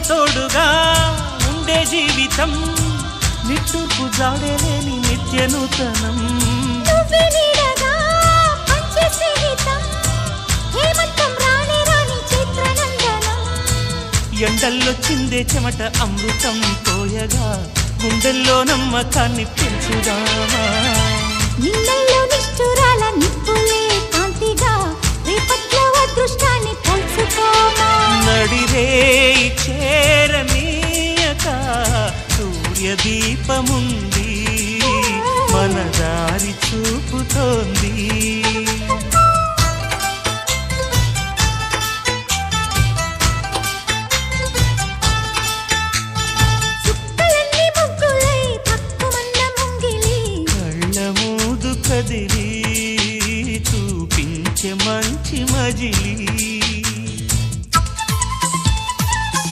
తోడుగా ఉండే జీవితం నిట్టూర్పు జాడలేని నిత్య నూతనం ఎండల్లో చిందే చెమట అమృతం పోయగా గుండెల్లో నమ్మకాన్ని పెంచుదామా నిన్నల్లో నిష్ఠురాల నిప్పులే కాంతిగా రేపట్లో అదృష్టాన్ని కలుసుకోమా నడిరే చేరనీయక సూర్య దీపముంది మన దారి చూపుతోంది